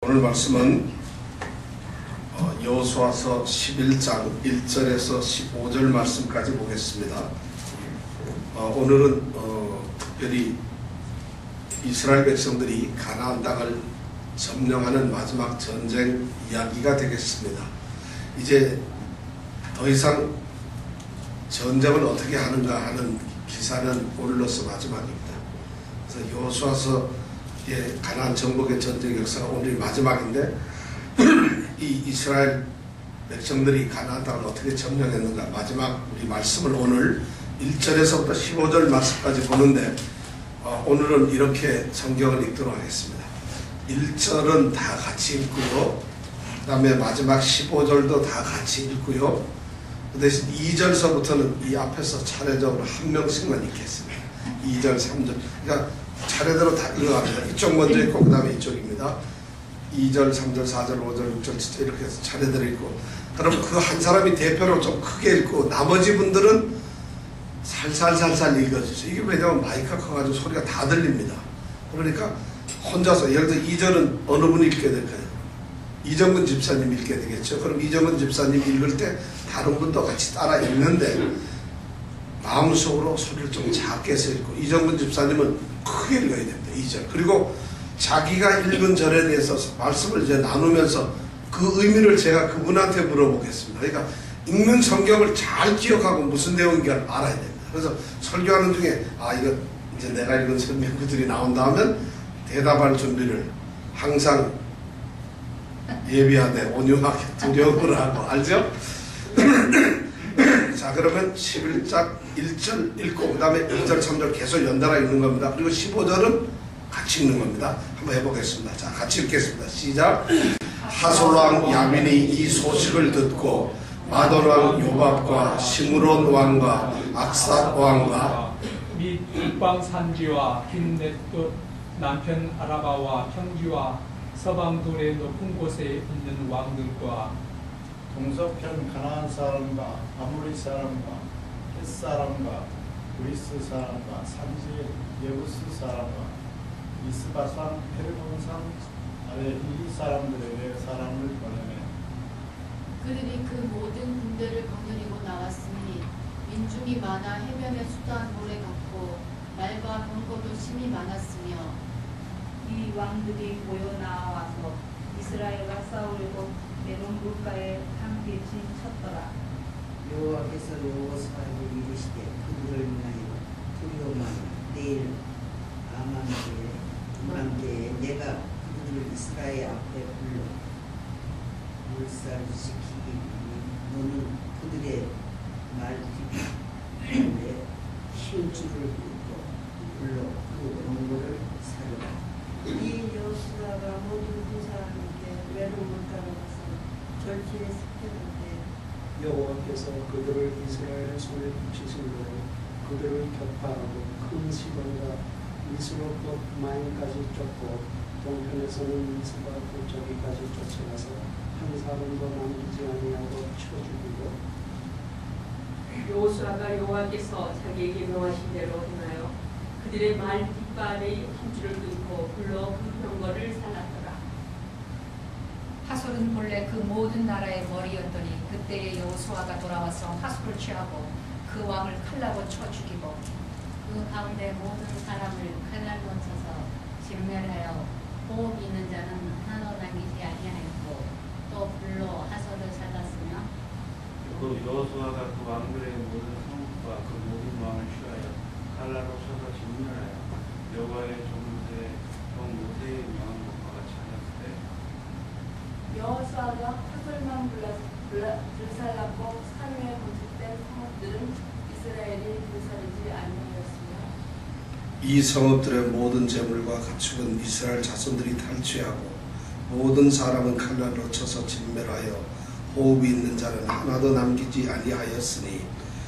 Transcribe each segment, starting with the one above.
오늘 말씀은 여호수아서 11장 1절에서 15절 말씀까지 보겠습니다. 오늘은 특별히 이스라엘 백성들이 가나안 땅을 점령하는 마지막 전쟁 이야기가 되겠습니다. 이제 더 이상 전쟁을 어떻게 하는가 하는 기사는 오늘로서 마지막입니다. 그래서 여호수아서의 가나안 정복의 전쟁 역사가 오늘이 마지막인데 이 이스라엘 백성들이 가나안 땅을 어떻게 점령했는가 마지막 우리 말씀을 오늘 1절에서부터 15절 말씀까지 보는데 오늘은 이렇게 성경을 읽도록 하겠습니다. 1절은 다 같이 읽고요. 그 다음에 마지막 15절도 다 같이 읽고요. 그 대신 2절서부터는 이 앞에서 차례적으로 한 명씩만 읽겠습니다. 2절, 3절. 그러니까 차례대로 다 읽어갑니다. 이쪽 먼저 읽고 그 다음에 이쪽입니다. 2절, 3절, 4절, 5절, 6절, 7절 이렇게 해서 차례대로 읽고, 그럼 그 한 사람이 대표로 좀 크게 읽고 나머지 분들은 살살살살 읽어주세요. 이게 왜냐하면 마이크가 커가지고 소리가 다 들립니다. 그러니까 혼자서 예를 들어 2절은 어느 분이 읽게 될까요? 이정근 집사님 읽게 되겠죠. 그럼 이정근 집사님 읽을 때 다른 분도 같이 따라 읽는데 마음속으로 소리를 좀 작게 해서 읽고, 이정근 집사님은 크게 읽어야 됩니다. 2절. 그리고 자기가 읽은 절에 대해서 말씀을 이제 나누면서 그 의미를 제가 그분한테 물어보겠습니다. 그러니까 읽는 성경을 잘 기억하고 무슨 내용인지 알아야 됩니다. 그래서 설교하는 중에 이거 이제 내가 읽은 설명들이 나온다 하면 대답할 준비를 항상 예비하되 온유하게 두려움을 하고, 알죠? 자, 그러면 11장 1절 읽고 그 다음에 2절 3절 계속 연달아 읽는 겁니다. 그리고 15절은 같이 읽는 겁니다. 한번 해보겠습니다. 자, 같이 읽겠습니다. 시작. 하솔왕 야민이 이 소식을 듣고 마돈왕 요밥과 시므론 왕과 악삿 왕과 및 북방 산지와 빈넷도 남편 아라바와 평지와 서방 돌의 높은 곳에 있는 왕들과 동서편 가나안 사람과 아모리 사람과 헷 사람과 그리스 사람과 산지 예부스 사람과 이스바산 헤르몬산 아래 이 사람들에게 사람을 보내매 그들이 그 모든 군대를 거느리고 나왔으니 민중이 많아 해변의 수다한 모래 같고 말과 병거도 심히 많았으며 이 왕들이 모여 나와서 이스라엘과 싸우려고 메론 물가에 함께 진쳤더라. 여호와께서 여호수아에게 이르시되 그들을 인하여 두려워하라. 내일 이맘때에 내가 그들을 이스라엘 앞에 불러 몰살시키기 위해 너는 그들의 말 뒷편에 힘줄을 긋고 불러 그 원고를 사려라. 이 여호수아가 모든 두 사람에게 메론 물가로 가서 절기에 습했는데 여호와께서 그들을 이스라엘의 손에 붙이심으로 그들을 격파하고 큰 시돈과 미스롯봇 마임까지 쫓고 동편에서는 미스바 저기까지 쫓아가서 한 사람도 남기지 아니하고 쳐 죽이고, 여호수아가 여호와께서 자기에게 명하신 대로 행하여 그들의 말 뒷발의 힘줄을 끊고 불러 그 병거를 살랐더라. 하솔은 본래 그 모든 나라의 머리였더니 그때에 여호수아가 돌아와서 하솔을 취하고 그 왕을 칼라로 쳐 죽이고 그 가운데 모든 사람을 칼날로 쳐서 진멸하여 호흡 있는 자는 하나도 남기지 아니하였고 또 불로 하솔을 살랐으며 또 여호수아가 그 왕들의 모든 성읍과 그 모든 왕을 취하여 칼라로 쳐서 진멸하여 여호와의 종무새 모세의 명한 것과 같이 하였으되 여호수아가 하솔만 불살랐고 산 위에 건축된 성읍들은 이스라엘이 불사르지 아니하였으며 이 성읍들의 모든 재물과 가축은 이스라엘 자손들이 탈취하고 모든 사람은 칼날로 쳐서 진멸하여 호흡이 있는 자는 하나도 남기지 아니하였으니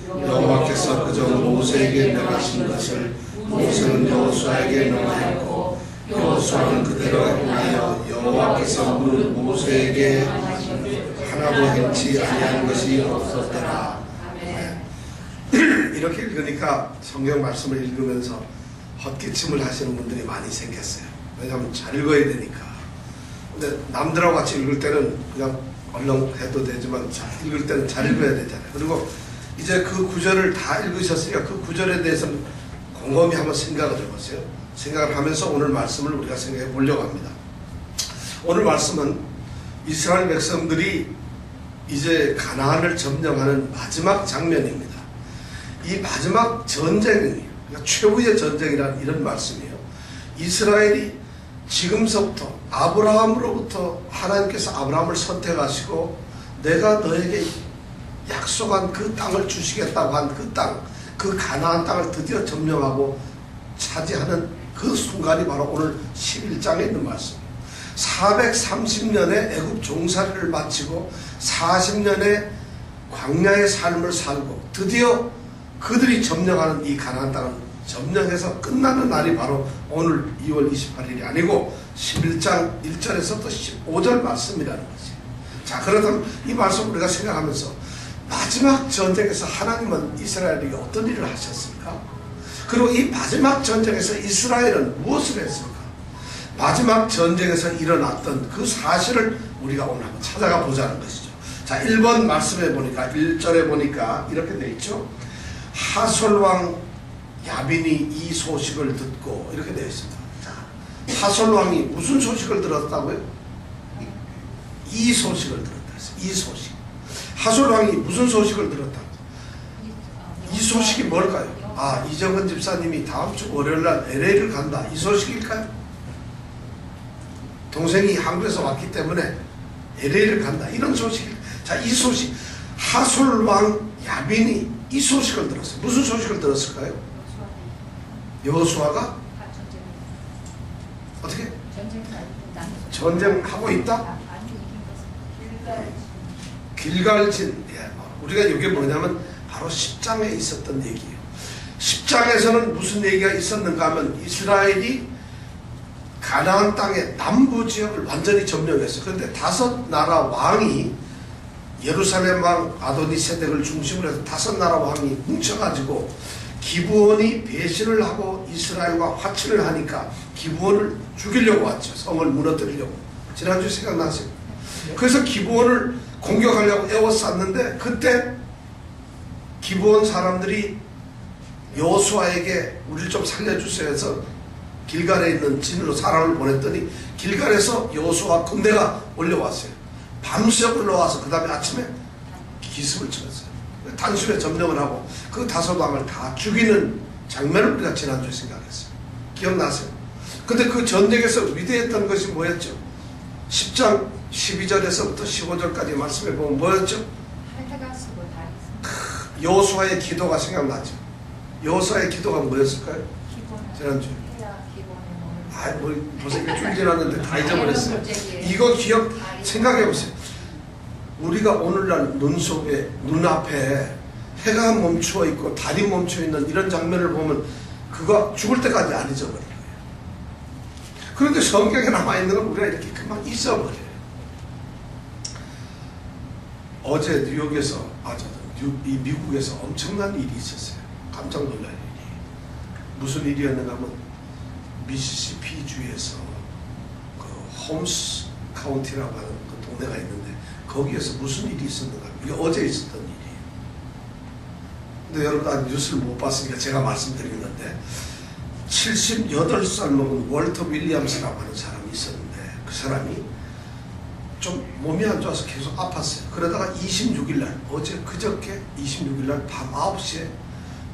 여호와께서 그저 모세에게 명하신 것을 모세는 여호수아에게 명하였고 여호수아는 그대로 행하여 여호와께서 모세에게 하나도 행치 아니한 것이 없었더라. 이렇게 읽으니까 성경 말씀을 읽으면서 헛기침을 하시는 분들이 많이 생겼어요. 왜냐하면 잘 읽어야 되니까. 근데 남들하고 같이 읽을 때는 그냥 얼렁 해도 되지만 읽을 때는 잘 읽어야 되잖아요. 그리고 이제 그 구절을 다 읽으셨으니까 그 구절에 대해서는 곰곰이 한번 생각을 해보세요. 생각을 하면서 오늘 말씀을 우리가 생각해 보려고 합니다. 오늘 말씀은 이스라엘 백성들이 이제 가나안을 점령하는 마지막 장면입니다. 이 마지막 전쟁이 그러니까 최후의 전쟁이라는 이런 말씀이에요. 이스라엘이 지금서부터 아브라함으로부터 하나님께서 아브라함을 선택하시고 내가 너에게 약속한 그 땅을 주시겠다고 한 그 땅, 그 가나안 땅을 드디어 점령하고 차지하는 그 순간이 바로 오늘 11장에 있는 말씀이에요. 430년의 애굽 종살이를 마치고 40년의 광야의 삶을 살고 드디어 그들이 점령하는 이 가나안 땅은 점령해서 끝나는 날이 바로 오늘 2월 28일이 아니고 11장 1절에서부터 15절 말씀이라는 거지. 자, 그렇다면 이 말씀 우리가 생각하면서 마지막 전쟁에서 하나님은 이스라엘에게 어떤 일을 하셨습니까? 그리고 이 마지막 전쟁에서 이스라엘은 무엇을 했을까? 마지막 전쟁에서 일어났던 그 사실을 우리가 오늘 한번 찾아가 보자는 것이죠. 자, 1번 말씀에 보니까 1절에 보니까 이렇게 돼 있죠. 하솔왕 야빈이 이 소식을 듣고 이렇게 되어 있습니다. 자, 하솔왕이 무슨 소식을 들었다고요? 이 소식을 들었다 했어요. 이 소식. 하솔왕이 무슨 소식을 들었다? 이 소식이 뭘까요? 아, 이정은 집사님이 다음 주 월요일날 LA를 간다. 이 소식일까요? 동생이 한국에서 왔기 때문에 LA를 간다. 이런 소식. 자, 이 소식. 하솔왕 야빈이 이 소식을 들었어요. 무슨 소식을 들었을까요? 여호수아가 어떻게? 전쟁하고 있다? 길갈진. 예, 우리가 이게 뭐냐면 바로 10장에 있었던 얘기예요. 10장에서는 무슨 얘기가 있었는가 하면 이스라엘이 가나안 땅의 남부 지역을 완전히 점령했어요. 그런데 5나라 왕이 예루살렘 왕 아도니세덱을 중심으로 해서 5나라 왕이 뭉쳐가지고 기브온이 배신을 하고 이스라엘과 화친을 하니까 기브온을 죽이려고 왔죠. 성을 무너뜨리려고. 지난주 생각나세요? 그래서 기브온을 공격하려고 에워쌌는데 그때 기브온 사람들이 여호수아에게 우리를 좀 살려주세요 해서 길갈에 있는 진으로 사람을 보냈더니 길갈에서 여호수아 군대가 올려왔어요. 밤새 올라와서 그 다음에 아침에 기습을 쳤어요. 단숨에 점령을 하고 그 5왕을 다 죽이는 장면을 우리가 지난주에 생각했어요. 기억나세요? 근데 그 전쟁에서 위대했던 것이 뭐였죠? 10장 12절에서부터 15절까지 말씀해 보면 뭐였죠? 여호수아의 기도가 생각나죠. 여호수아의 기도가 뭐였을까요? 지난주에. 벌써 일주일 지났는데 다 잊어버렸어요. 이거 생각해 보세요. 우리가 오늘날 눈앞에 해가 멈추어 있고 달이 멈추어 있는 이런 장면을 보면 그거 죽을 때까지 안 잊어버릴 거예요. 그런데 성경에 남아있는 건 우리가 이렇게 금방 잊어버려요. 어제 뉴욕에서, 미국에서 엄청난 일이 있었어요. 깜짝 놀랄 일이. 무슨 일이었는가 하면 미시시피 주에서 그 홈스 카운티라고 하는 그 동네가 있는데 거기에서 무슨 일이 있었는가. 이게 어제 있었던 일이에요. 근데 여러분 뉴스를 못 봤으니까 제가 말씀드리는데 78살 먹은 월터 윌리엄스라고 하는 사람이 있었는데 그 사람이 좀 몸이 안 좋아서 계속 아팠어요. 그러다가 26일 날 그저께 26일 날 밤 9시에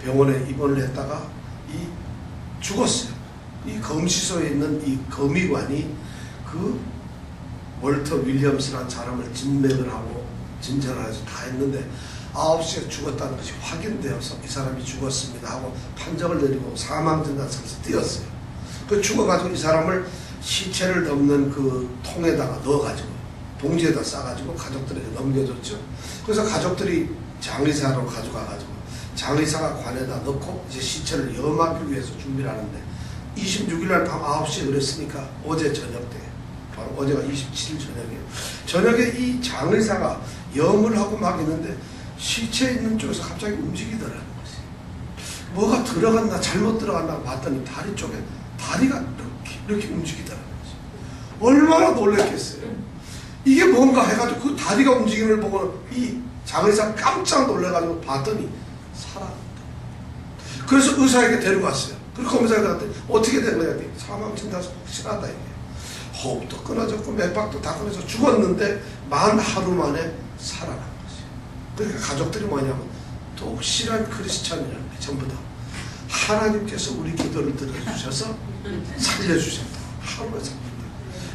병원에 입원을 했다가 죽었어요. 이 검시소에 있는 이 검의관이 그 월터 윌리엄스라는 사람을 진맥을 하고 진찰을 해서 다 했는데 9시에 죽었다는 것이 확인되어서 이 사람이 죽었습니다 하고 판정을 내리고 사망진단서에서 띄었어요. 그 죽어가지고 이 사람을 시체를 덮는 그 통에다가 넣어가지고 봉지에다 싸가지고 가족들에게 넘겨줬죠. 그래서 가족들이 장의사로 가져가가지고 장의사가 관에다 넣고 이제 시체를 염하기 위해서 준비를 하는데 26일날 밤 9시에 그랬으니까 어제 저녁 때 바로 어제가 27일 저녁이에요. 저녁에 이 장의사가 염을 하고 막 있는데 시체에 있는 쪽에서 갑자기 움직이더라는 거지. 뭐가 들어갔나 잘못 들어갔나 봤더니 다리 쪽에 다리가 이렇게 움직이더라는 거지. 얼마나 놀랬겠어요. 이게 뭔가 해가지고 그 다리가 움직이는 걸 보고 이 장의사가 깜짝 놀래가지고 봤더니 살아났다. 그래서 의사에게 데려갔어요. 그리고 검사가 갔더니 어떻게 된 거야? 사망 진단서 확실하다 이게. 호흡도 끊어졌고 맥박도 다 끊어져 죽었는데 만 하루 만에 살아난 거죠. 그러니까 가족들이 뭐냐면 독실한 크리스찬이라는 게 전부 다 하나님께서 우리 기도를 들어주셔서 살려주셨다. 하루에 살렸다.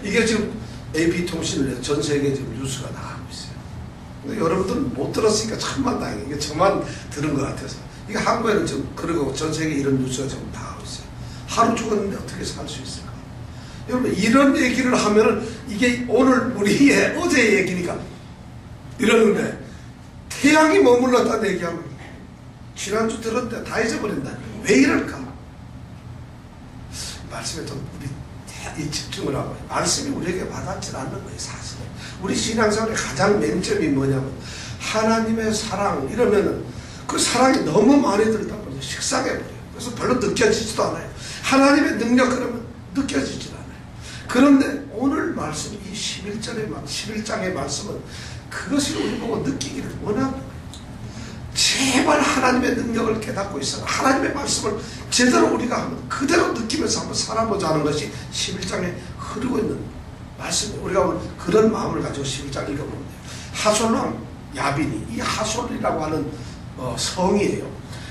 이게 지금 AP통신을 전 세계에 지금 뉴스가 나가고 있어요. 근데 여러분들은 못 들었으니까 천만 다행이에요. 이게 저만 들은 것 같아서. 이게 한국에는 지금 그리고 전 세계 이런 뉴스가 지금 다 하고 있어요. 하루 죽었는데 어떻게 살 수 있을까? 여러분 이런 얘기를 하면은 이게 오늘 우리의 어제 얘기니까 이러는데 태양이 머물렀다는 얘기하면 지난주 들었는데 다 잊어버린다. 왜 이럴까? 말씀에 좀 우리 이 집중을 하고 말씀이 우리에게 와닿지 않는 거예요. 사실 우리 신앙생활의 가장 맹점이 뭐냐면 하나님의 사랑 이러면은 그 사랑이 너무 많이 들다 보니 식상해버려요. 그래서 별로 느껴지지도 않아요. 하나님의 능력 그러면 느껴지지 않아요. 그런데 오늘 말씀 이 11장의 말씀은 그것을 우리 보고 느끼기를 원하는 거예요. 제발 하나님의 능력을 깨닫고 있어 하나님의 말씀을 제대로 우리가 한번 그대로 느끼면서 한번 살아보자는 것이 11장에 흐르고 있는 말씀이에요. 우리가 오늘 그런 마음을 가지고 11장 읽어보면 돼요. 하솔왕 야빈이 이 하솔이라고 하는 성이에요.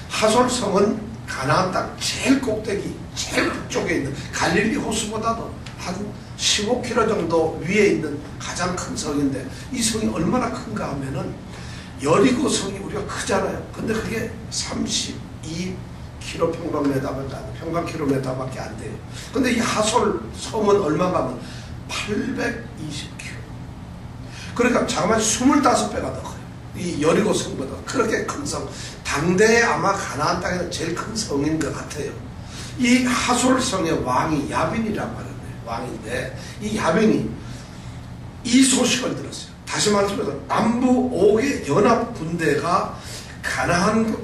하솔 성은 가나안 땅 제일 꼭대기 제일 북쪽에 있는 갈릴리 호수보다도 한 15km 정도 위에 있는 가장 큰 성인데 이 성이 얼마나 큰가 하면은 여리고 성이 우리가 크잖아요. 근데 그게 32km 평방킬로미터밖에 안 돼요. 근데 이 하솔 성은 얼마가 하면 820km. 그러니까 잠깐만 25배가 더 커요. 이 여리고 성보다 그렇게 큰 성. 당대에 아마 가나안 땅에는 제일 큰 성인 것 같아요. 이 하솔 성의 왕이 야빈이라고 하는데 왕인데 이 야빈이 이 소식을 들었어요. 다시 말해서 남부 5개 연합 군대가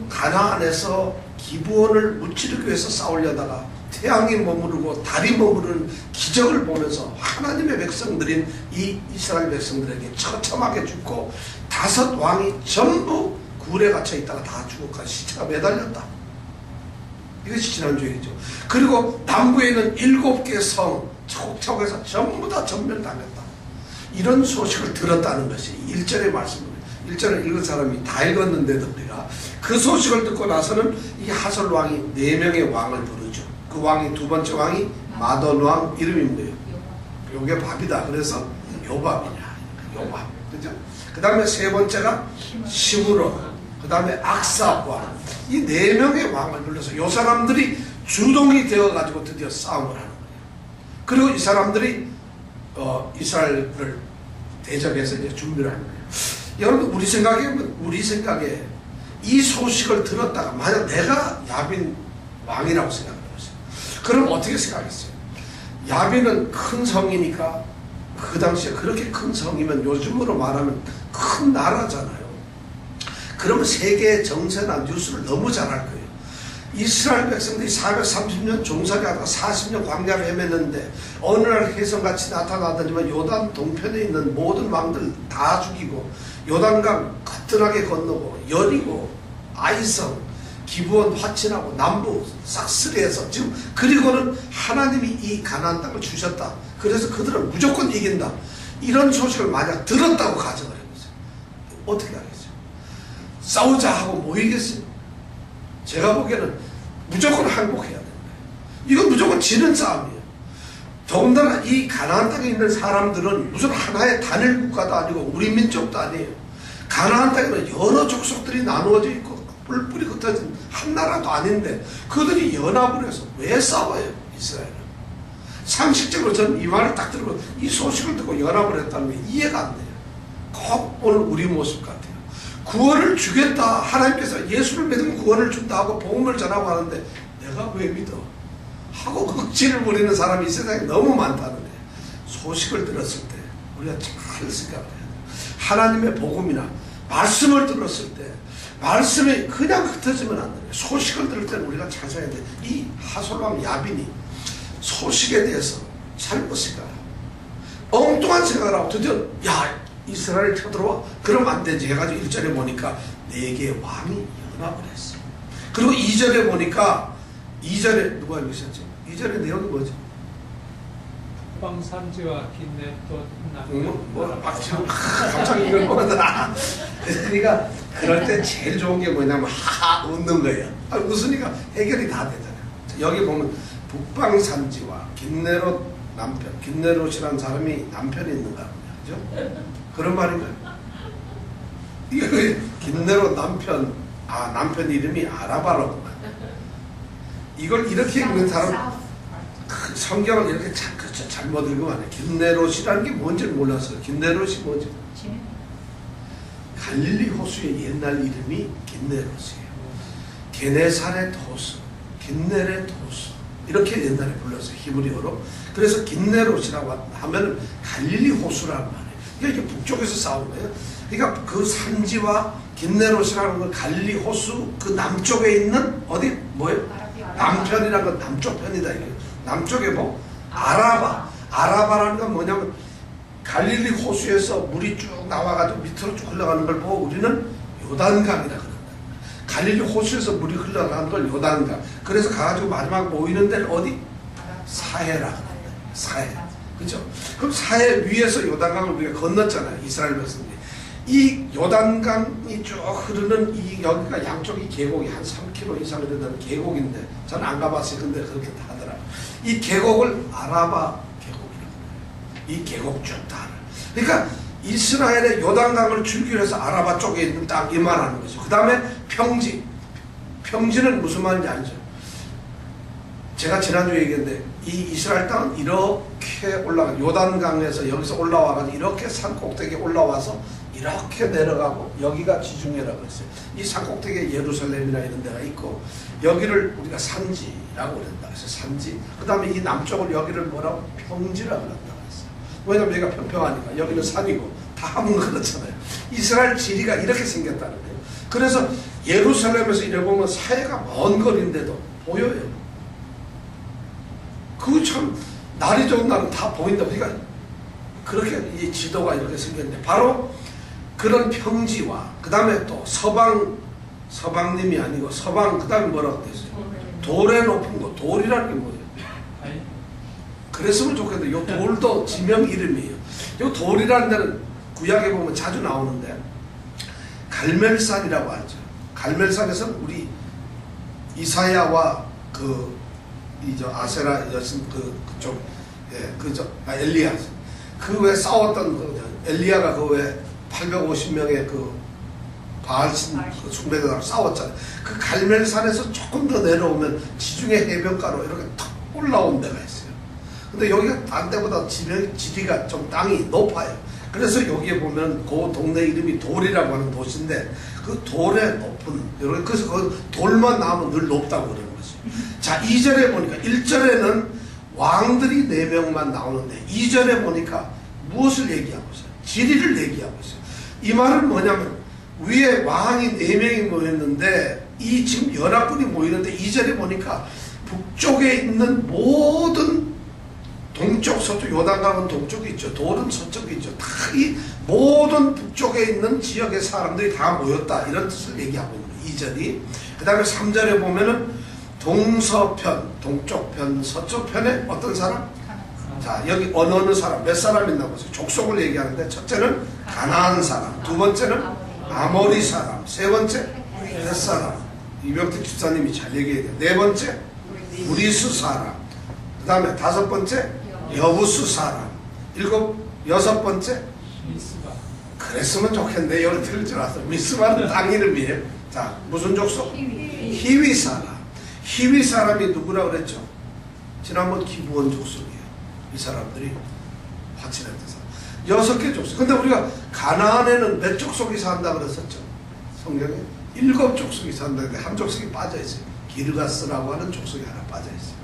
가나안에서 기브온을 무찌르기 위해서 싸우려다가 태양이 머무르고 달이 머무르는 기적을 보면서 하나님의 백성들인 이 이스라엘 백성들에게 처참하게 죽고 5 왕이 전부 굴에 갇혀 있다가 다 죽어가 시체가 매달렸다. 이것이 지난주 얘기죠. 그리고 남부에 있는 7개 성 척척해서 전부 다 전멸당했다. 이런 소식을 들었다는 것이 1절의 말씀입니다. 1절을 읽은 사람이 다 읽었는데도 우리가 그 소식을 듣고 나서는 이 하솔 왕이 4명의 왕을 부르죠. 그 왕이 두 번째 왕이 마돈 왕 이름이 뭐예요? 요게 밥이다. 그래서 요밥이냐. 요밥. 그죠? 그 다음에 세 번째가 시므론. 그 다음에 악삽 왕. 이 4명의 왕을 불러서 요 사람들이 주동이 되어가지고 드디어 싸움을 하는 거예요. 그리고 이 사람들이 이스라엘을 대적해서 이제 준비를 하는 거예요. 여러분 우리 생각에 이 소식을 들었다가 만약 내가 야빈 왕이라고 생각해보세요. 그럼 어떻게 생각했어요? 야빈은 큰 성이니까 그 당시에 그렇게 큰 성이면 요즘으로 말하면 큰 나라잖아요. 그러면 세계 정세나 뉴스를 너무 잘할 거예요. 이스라엘 백성들이 430년 종살이 하다가 40년 광야를 헤맸는데 어느 날 혜성같이 나타나더니만 요단 동편에 있는 모든 왕들 다 죽이고 요단강 거뜬하게 건너고 여리고 아이성 기브온 화친하고 남부 싹쓸이해서 지금 그리고는 하나님이 이 가나안 땅을 주셨다. 그래서 그들은 무조건 이긴다. 이런 소식을 만약 들었다고 가정을 해보세요. 어떻게 하겠어요? 싸우자 하고 모이겠어요? 제가 보기에는 무조건 항복해야 되는 거예요. 이건 무조건 지는 싸움이에요. 더군다나 이 가나안 땅에 있는 사람들은 무슨 하나의 단일 국가도 아니고 우리 민족도 아니에요. 가나안 땅에는 여러 족속들이 나누어져 있고 뿔뿔이 흩어진 한 나라도 아닌데 그들이 연합을 해서 왜 싸워요? 이스라엘은. 상식적으로 저는 이 말을 딱 들으면 이 소식을 듣고 연합을 했다는 게 이해가 안 돼요. 꼭 오늘 우리 모습 같아요. 구원을 주겠다. 하나님께서 예수를 믿으면 구원을 준다 하고 복음을 전하고 하는데 내가 왜 믿어? 하고 극진을 부리는 사람이 이 세상에 너무 많다는 거예요. 소식을 들었을 때 우리가 잘 생각을 해야 돼요. 하나님의 복음이나 말씀을 들었을 때 말씀이 그냥 흩어지면 안 돼요. 소식을 들을 때는 우리가 잘 생각해야 돼요. 이 하솔왕 야빈이 소식에 대해서 잘못 생각해요. 엉뚱한 생각을 하고 드디어 야 이스라엘 쳐들어와? 그럼 안 되지 해가지고 1절에 보니까 4개의 왕이 연합을 했어. 그리고 2절에 보니까 2절에 누가 읽으셨죠? 2절의 내용이 뭐죠? 북방 산지와 긴넷도 남편 갑자기 이걸 뭐더라. 그러니까 그럴 때 제일 좋은 게 뭐냐면 하하 웃는 거예요. 웃으니까 해결이 다 되잖아요. 여기 보면 북방 산지와 긴네롯 남편, 긴네롯이라는 사람이 남편이 있는가 보냐, 그죠? 그런 말인가요? 이게 긴네롯 남편, 남편 이름이 아라바라고. 이걸 이렇게 읽는 사람, 성경을 이렇게 잘못 읽으면 안 돼. 긴네롯이라는 게 뭔지 몰랐어요. 긴네롯이 뭐지? 갈릴리 호수의 옛날 이름이 긴네롯이에요. 게네사렛 호수, 긴네렛 호수 이렇게 옛날에 불렀어요. 히브리어로. 그래서 긴네롯이라고 하면 갈릴리 호수라는 말이에요. 그러니까 이게 북쪽에서 싸운 거예요. 그러니까 그 산지와 긴네롯이라는 건 갈릴리 호수 그 남쪽에 있는 어디 뭐예요? 남편이라는 건 남쪽 편이다 이게. 남쪽에 뭐 아라바라는 건 뭐냐면 갈릴리 호수에서 물이 쭉 나와가지고 밑으로 쭉 흘러가는 걸 보고 우리는 요단강이라 그런다. 갈릴리 호수에서 물이 흘러가는 걸 요단강. 그래서 가가지고 마지막 모이는 데는 어디? 사해라 그런다. 사해. 그죠? 그럼 사해 위에서 요단강을 우리가 건넜잖아요. 이스라엘 백성들이. 이 요단강이 쭉 흐르는 이 여기가 양쪽이 계곡이 한 3km 이상 된다는 계곡인데 저는 안 가봤어요. 근데 그렇게 다 하더라고요. 이 계곡을 아라바 계곡이라고 해요. 이 계곡 쭉 다. 그러니까 이스라엘의 요단강을 줄기로 해서 아라바 쪽에 있는 땅 이 말하는 거죠. 그 다음에 평지. 평지는 무슨 말인지 알죠? 제가 지난주에 얘기했는데 이 이스라엘 땅은 이렇게 올라가 요단강에서 여기서 올라와가지고 이렇게 산 꼭대기에 올라와서 이렇게 내려가고 여기가 지중해라고 했어요. 이 산 꼭대기에 예루살렘이나 이런 데가 있고 여기를 우리가 산지라고 그랬다. 그래서 산지. 그 다음에 이 남쪽을 여기를 뭐라고? 평지라고 그랬다. 왜냐면 여기가 평평하니까 여기는 산이고 다 하면 그렇잖아요. 이스라엘 지리가 이렇게 생겼다는 거예요. 그래서 예루살렘에서 이래 보면 사해가 먼 거리인데도 보여요. 그거 참 날이 좋은 날은 다 보인다. 그러니까 그렇게 이 지도가 이렇게 생겼는데 바로 그런 평지와 그 다음에 또 서방님이 아니고 서방 그 다음에 뭐라고 됐어요? 돌에 높은 거. 돌이라는 게 뭐예요? 그랬으면 좋겠는데 요 돌도 지명 이름이에요. 요 돌이라는 데는 구약에 보면 자주 나오는데 갈멜산이라고 하죠. 갈멜산에서는 우리 이사야와 아세라 여신 그쪽 엘리야 그 왜 싸웠던 엘리야가 그 왜 850명의 그 바알신 그 숭배자랑 싸웠잖아요. 그 갈멜산에서 조금 더 내려오면 지중해 해변가로 이렇게 탁 올라온 데가 있어요. 근데 여기가 딴 데보다 지리가 좀 땅이 높아요. 그래서 여기에 보면 그 동네 이름이 돌이라고 하는 도시인데 그 돌에 높은 그래서 그 돌만 나오면 늘 높다고 그러는 거죠. 자 2절에 보니까 1절에는 왕들이 4명만 나오는데 2절에 보니까 무엇을 얘기하고 있어요? 지리를 얘기하고 있어요. 이 말은 뭐냐면 위에 왕이 4명이 모였는데 이 지금 연합군이 모이는데 2절에 보니까 북쪽에 있는 모든 동쪽, 서쪽, 요단강은 동쪽에 있죠. 돌은 서쪽에 있죠. 다 이 모든 북쪽에 있는 지역의 사람들이 다 모였다. 이런 뜻을 얘기하고 있는 거예요. 2절이. 그 다음에 3절에 보면은 동서편, 동쪽편, 서쪽편에 어떤 사람? 자, 여기 어느 사람, 몇 사람 있나 보세요. 족속을 얘기하는데 첫째는 가나안 사람, 두 번째는 아모리 사람, 세 번째 헷 사람. 이병택 집사님이 잘 얘기해요. 네 번째 브리스 사람. 그 다음에 5번째 여부수 사람, 6번째 미스바. 그랬으면 좋겠는데 여기 들을 줄 알았어. 미스바는 땅 이름이에요. 자, 무슨 족속? 히위 사람. 히위 사람이 누구라고 그랬죠? 지난번 기브온 족속이에요. 이 사람들이 화친했던 사람. 6개 족속. 근데 우리가 가나안에는 몇 족속이 산다 그랬었죠? 성경에 7 족속이 산다는데 한 족속이 빠져 있어요. 기르가스라고 하는 족속이 하나 빠져 있어요.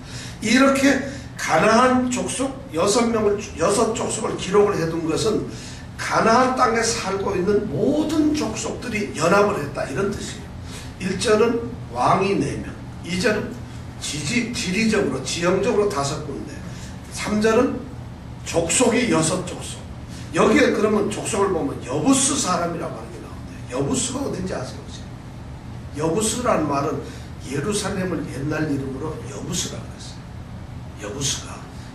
이렇게 가나안 족속 6 족속을 기록을 해둔 것은 가나안 땅에 살고 있는 모든 족속들이 연합을 했다 이런 뜻이에요. 1절은 왕이 4명, 2절은 지리적으로 지형적으로 5군데, 3절은 족속이 6족속. 여기에 그러면 족속을 보면 여부스 사람이라고 하는 게 나오는데, 여부스가 어딘지 아세요? 여부스라는 말은 예루살렘을 옛날 이름으로 여부스라고 했어요.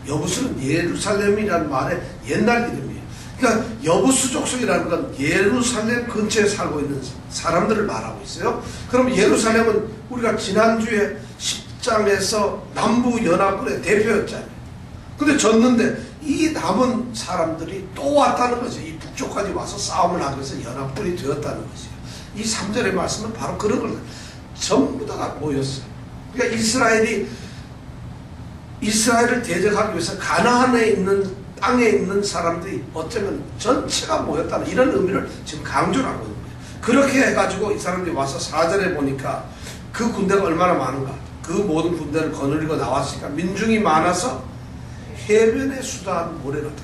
여부스는 예루살렘이라는 말의 옛날 이름이에요. 그러니까 여부스 족속이라는 건 예루살렘 근처에 살고 있는 사람들을 말하고 있어요. 그럼 예루살렘은 우리가 지난주에 10장에서 남부 연합군의 대표였잖아요. 근데 졌는데 이 남은 사람들이 또 왔다는 거죠. 이 북쪽까지 와서 싸움을 하기 위해서 연합군이 되었다는 거죠. 이 3절의 말씀은 바로 그런 걸 전부 다가 모였어요. 그러니까 이스라엘을 대적하기 위해서 가나안에 있는 땅에 있는 사람들이 어쩌면 전체가 모였다는 이런 의미를 지금 강조를 하고 있는 거예요. 그렇게 해가지고 이 사람들이 와서 4절에 보니까 그 군대가 얼마나 많은가. 그 모든 군대를 거느리고 나왔으니까 민중이 많아서 해변에 수다한 모래 같았다.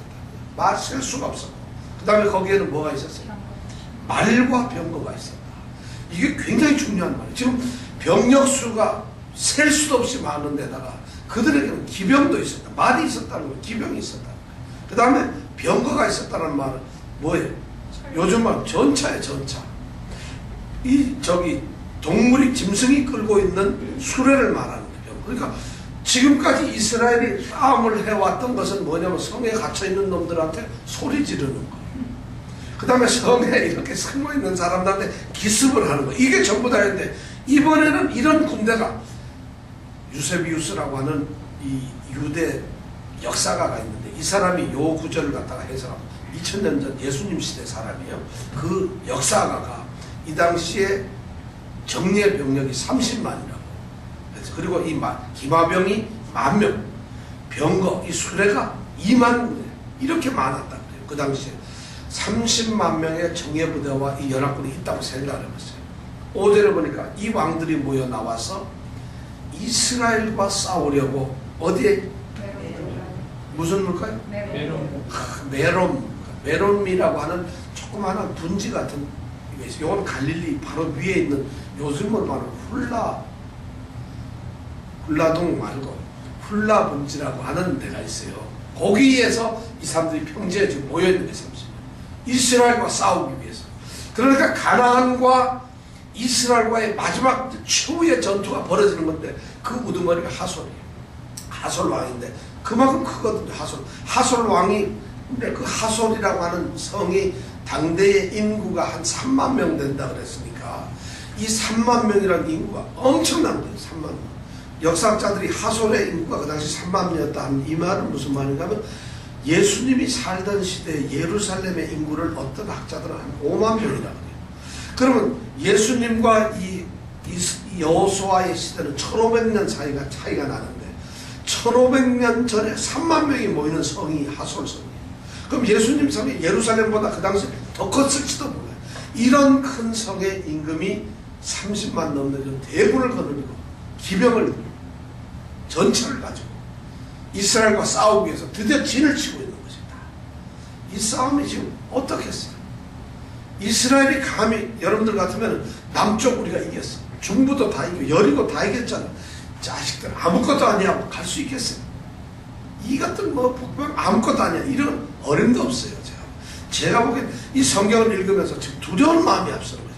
말 셀 수가 없었고, 그 다음에 거기에는 뭐가 있었어요? 말과 병거가 있었다. 이게 굉장히 중요한 말이에요. 지금 병력 수가 셀 수도 없이 많은 데다가 그들에게는 기병도 있었다. 말이 있었다는 거예요. 기병이 있었다. 그 다음에 병거가 있었다는 말은 뭐예요? 요즘 말 전차예요. 전차. 동물이 짐승이 끌고 있는 수레를 말하는 거예요. 그러니까 지금까지 이스라엘이 싸움을 해왔던 것은 뭐냐면 성에 갇혀있는 놈들한테 소리 지르는 거예요. 그 다음에 성에 이렇게 숨어있는 사람들한테 기습을 하는 거예요. 이게 전부 다인데, 이번에는 이런 군대가 유세비우스라고 하는 이 유대 역사가가 있는데, 이 사람이 요 구절을 갖다가 해석하고 2000년 전 예수님 시대 사람이에요. 그 역사가가 이 당시에 정예 병력이 30만이라고. 그리고 이 기마병이 10,000명, 병거, 이 수레가 2만 군데, 이렇게 많았다 그래요. 그 당시에 30만 명의 정예부대와 이 연합군이 있다고 생각을 해봤어요. 5절에 보니까 이 왕들이 모여 나와서 이스라엘과 싸우려고 어디에? 무슨 물까요? 메롬이라고 하는 조그마한 분지 같은 게 있어요. 이건 갈릴리 바로 위에 있는, 요즘으로 말하면 훌라동 말고 훌라 분지라고 하는 데가 있어요. 거기에서 이 사람들이 평지에 지금 모여있는 게 30년. 이스라엘과 싸우기 위해서. 그러니까 가나안과 이스라엘과의 마지막 최후의 전투가 벌어지는 건데, 그 우두머리가 하솔이에요. 하솔 왕인데 그만큼 크거든요. 하솔 왕이, 근데 그 하솔이라고 하는 성이 당대의 인구가 한 3만 명 된다 그랬으니까 이 3만 명이라는 인구가 엄청난 거예요. 3만 명. 역사학자들이 하솔의 인구가 그 당시 3만 명이었다 하는 이 말은 무슨 말인가 하면, 예수님이 살던 시대에 예루살렘의 인구를 어떤 학자들은 한 5만 명이라고 해요. 그러면 예수님과 이 여호수아의 시대는 1500년 차이가 나는데, 1500년 전에 3만 명이 모이는 성이 하솔성이에요. 그럼 예수님 성이 예루살렘보다 그 당시 더 컸을지도 몰라요. 이런 큰 성의 임금이 30만 넘는 대군을 거느리고 기병을, 전차를 가지고 이스라엘과 싸우기 위해서 드디어 진을 치고 있는 것입니다. 이 싸움이 지금 어떻겠어요? 이스라엘이 감히, 여러분들 같으면 남쪽 우리가 이겼어, 중부도 다 이기고 여리고 다 이겼잖아. 자식들 아무것도 아니야 갈 수 있겠어요? 이것들 북방 아무것도 아니야 이런 어림도 없어요. 제가 보기엔 이 성경을 읽으면서 지금 두려운 마음이 앞서는 거죠.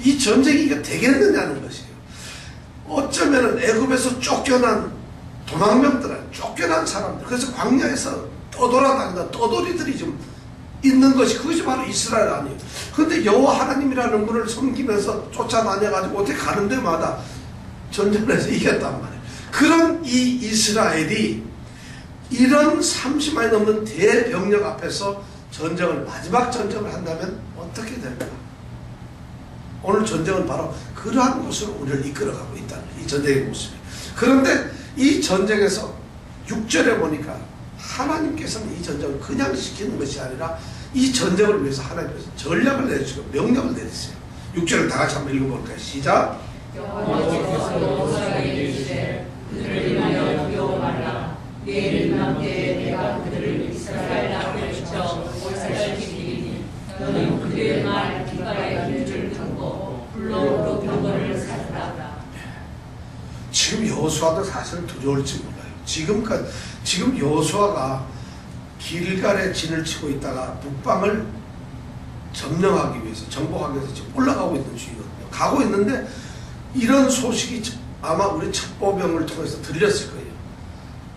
이 전쟁이 이게 되겠느냐는 것이에요. 어쩌면은 애굽에서 쫓겨난 도망명들은, 쫓겨난 사람들, 그래서 광야에서 떠돌아다니던 떠돌이들이 좀 있는 것이, 그것이 바로 이스라엘 아니에요. 그런데 여호와 하나님이라는 분을 섬기면서 쫓아다녀가지고 어떻게 가는 데마다 전쟁에서 이겼단 말이에요. 그런 이 이스라엘이 이런 30만이 넘는 대병력 앞에서 마지막 전쟁을 한다면 어떻게 될까? 오늘 전쟁은 바로 그러한 곳으로 우리를 이끌어가고 있다는 거예요. 이 전쟁의 모습이. 그런데 이 전쟁에서 6절에 보니까 하나님께서는 이 전쟁을 그냥 시키는 것이 아니라 이 전쟁을 위해서 하나님께서 전략을 내주시고 명령을 내리세요. 6절을 다 같이 한번 읽어볼까요? 시작. 여호와께서 여호수아에게 이르시되 그들을 인하여 두려워 말라. 내일 밤때에 내가 그들을 이스라엘 앞에 비쳐 몰살시키리니 너는 그들의 말 깃발에 힘줄 듣고 불로로 병거를 사르라. 지금 여호수아도 사실 두려울지 몰라요. 지금 여호수아가 길갈에 진을 치고 있다가 북방을 점령하기 위해서, 정복하기 위해서 지금 올라가고 있는 중이거든요. 가고 있는데 이런 소식이 아마 우리 첩보병을 통해서 들렸을 거예요.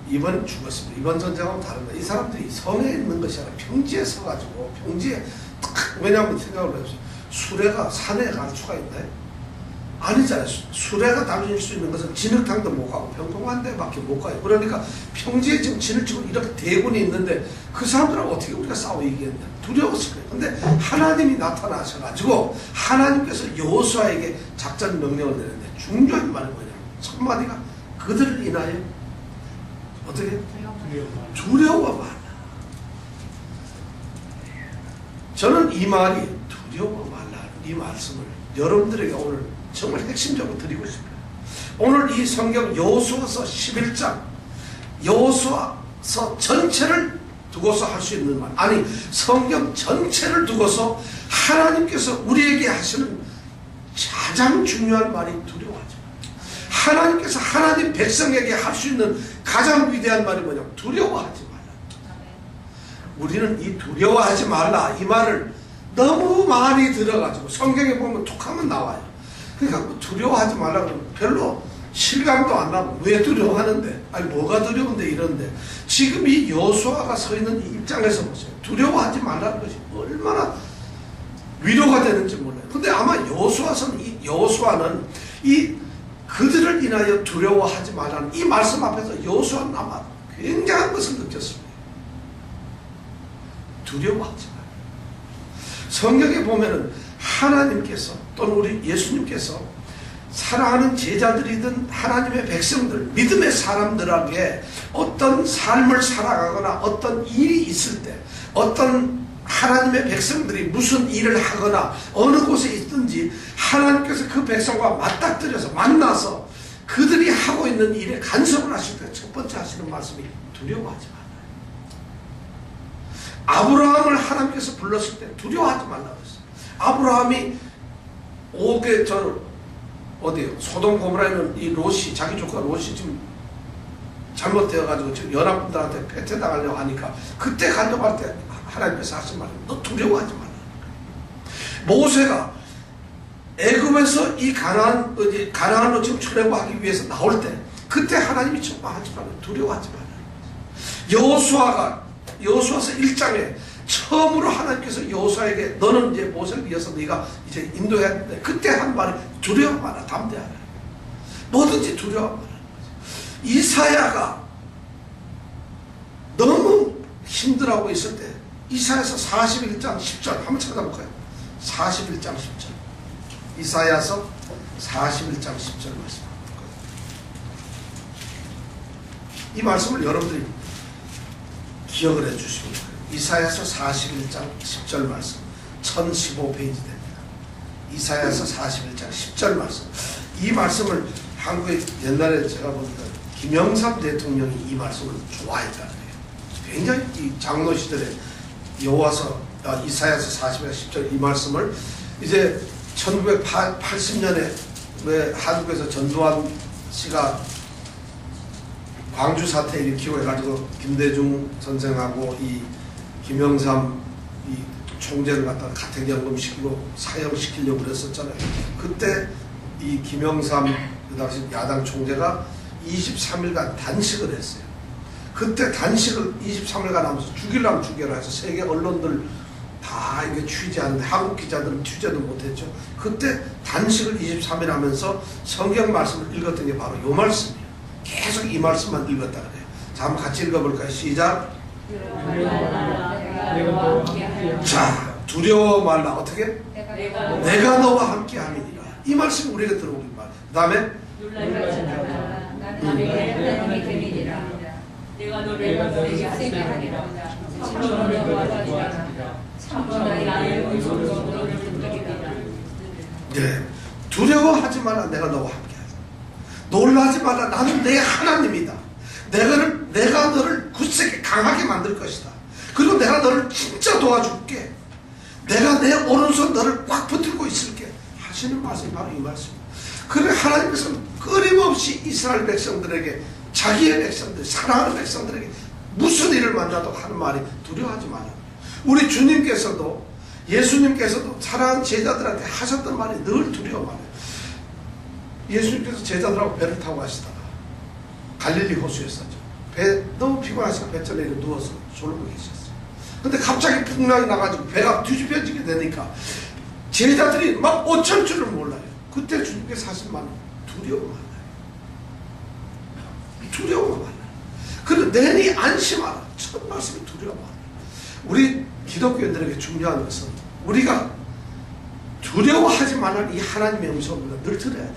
이번 죽었습니다. 이번 전쟁하고 다릅니다. 이 사람들이 성에 있는 것이 아니라 평지에 서가지고 평지에 딱, 왜냐하면 생각을 해보세요. 수레가 산에 갈 수가 있나요? 아니잖아요. 수레가 다닐 수 있는 것은 진흙탕도 못 가고 평평한 데밖에 못 가요. 그러니까 평지에 지금 진을 치고 이렇게 대군이 있는데 그 사람들하고 어떻게 우리가 싸워 이기겠냐. 두려웠을 거예요. 근데 하나님이 나타나셔가지고 하나님께서 여호수아에게 작전 명령을 내렸는데 중요한 말은 뭐냐. 첫 마디가 그들을 인하여 어떻게? 두려워 말라. 저는 이 말이 두려워 말라 이 말씀을 여러분들에게 오늘 정말 핵심적으로 드리고 싶어요. 오늘 이 성경 여호수아서 11장 여호수아서 전체를 두고서 할 수 있는 말, 아니 성경 전체를 두고서 하나님께서 우리에게 하시는 가장 중요한 말이 두려워하지 마. 하나님께서 하나님 백성에게 할 수 있는 가장 위대한 말이 뭐냐? 두려워하지 말라. 우리는 이 두려워하지 말라 이 말을 너무 많이 들어가지고 성경에 보면 툭하면 나와요. 그러니까 두려워하지 말라고 별로 실감도 안 나고 왜 두려워하는데? 아니 뭐가 두려운데 이런데 지금 이 여호수아가 서 있는 이 입장에서 보세요. 두려워하지 말라는 것이 얼마나 위로가 되는지 몰라요. 근데 아마 여호수아는 이 그들을 인하여 두려워하지 말라는 이 말씀 앞에서 여호수아는 아마 굉장한 것을 느꼈습니다. 두려워하지 말라. 성경에 보면은 하나님께서 또는 우리 예수님께서 사랑하는 제자들이든 하나님의 백성들, 믿음의 사람들에게 어떤 삶을 살아가거나 어떤 일이 있을 때 어떤 하나님의 백성들이 무슨 일을 하거나 어느 곳에 있든지 하나님께서 그 백성과 맞닥뜨려서 만나서 그들이 하고 있는 일에 간섭을 하실 때 첫 번째 하시는 말씀이 두려워하지 말라. 아브라함을 하나님께서 불렀을 때 두려워하지 말라고 했어요. 아브라함이 어디요? 소돔 고모라에는 이 롯이 자기 조카 롯이 지금 잘못되어가지고 지금 연합군들한테 패퇴당하려고 하니까 그때 가려고 할 때 하나님께서 하신 말은 너 두려워하지 말라. 모세가 애굽에서 이 가나안으로 지금 출애굽하기 위해서 나올 때 그때 하나님이 하지 말라. 두려워하지 말라. 여호수아서 1장에 처음으로 하나님께서 여호수아에게 너는 이제 모세를 위해서 네가 이제 인도해야 되는데 그때 한 말이 두려워 마라. 담대하라. 뭐든지 두려워 마라. 이사야가 너무 힘들어하고 있을 때 이사야서 41장 10절 한번 찾아볼까요? 41장 10절 이사야서 41장 10절 말씀. 이 말씀을 여러분들이 기억을 해주시면 돼요. 이사야서 41장 10절 말씀 1015페이지 됩니다. 이사야서 41장 10절 말씀. 이 말씀을 한국에 옛날에 제가 보니까 김영삼 대통령이 이 말씀을 좋아했다는 거예요. 굉장히 이 장로 시절에 이사야서 41장 10절 이 말씀을 이제 1980년에 왜 한국에서 전두환 씨가 광주 사태 일으키고 해가지고 김대중 선생하고 이 김영삼 이 총재를 갖다가 가택연금 시키고 사형시키려고 그랬었잖아요. 그때 이 김영삼 그 당시 야당 총재가 23일간 단식을 했어요. 그때 단식을 23일간 하면서 죽이려면 죽여라 해서 세계 언론들 다 이게 취재하는데 한국 기자들은 취재도 못했죠. 그때 단식을 23일 하면서 성경 말씀을 읽었던 게 바로 이 말씀이에요. 계속 이 말씀만 읽었다 그래요. 자, 한번 같이 읽어볼까요? 시작. 자, 두려워 말라. 어떻게? 내가 너와 함께 함이니라. 이 말씀 우리가 들어보기 바랍니다. 그 다음에 내가 너를 내게 하게 하리라. 네, 두려워하지 마라. 내가 너와 함께 하리라. 놀라지 마라. 나는 내 하나님이다. 내가 너를 굳세게 강하게 만들 것이다. 그리고 내가 너를 진짜 도와줄게. 내가 내 오른손 너를 꽉 붙들고 있을게. 하시는 말씀이 바로 이 말씀입니다. 그래 하나님께서는 끊임없이 이스라엘 백성들에게 자기의 백성들, 사랑하는 백성들에게 무슨 일을 만나도 하는 말이 두려워하지 마라. 우리 주님께서도 예수님께서도 사랑하는 제자들한테 하셨던 말이 늘 두려워 말이에요. 예수님께서 제자들하고 배를 타고 가시다가 갈릴리 호수였었죠. 배 너무 피곤하시니까 배전에 누워서 졸고 계셨어요. 근데 갑자기 풍랑이 나가지고 배가 뒤집혀지게 되니까 제자들이 막 어쩔 줄을 몰라요. 그때 주님께서 하신 말은 두려워 말아요. 두려워 말아요. 그런데 내니 안심하라. 첫 말씀이 두려워 말아요. 우리 기독교인들에게 중요한 것은 우리가 두려워하지 말라는 이 하나님의 음성을 우리가 늘 들어야 돼요.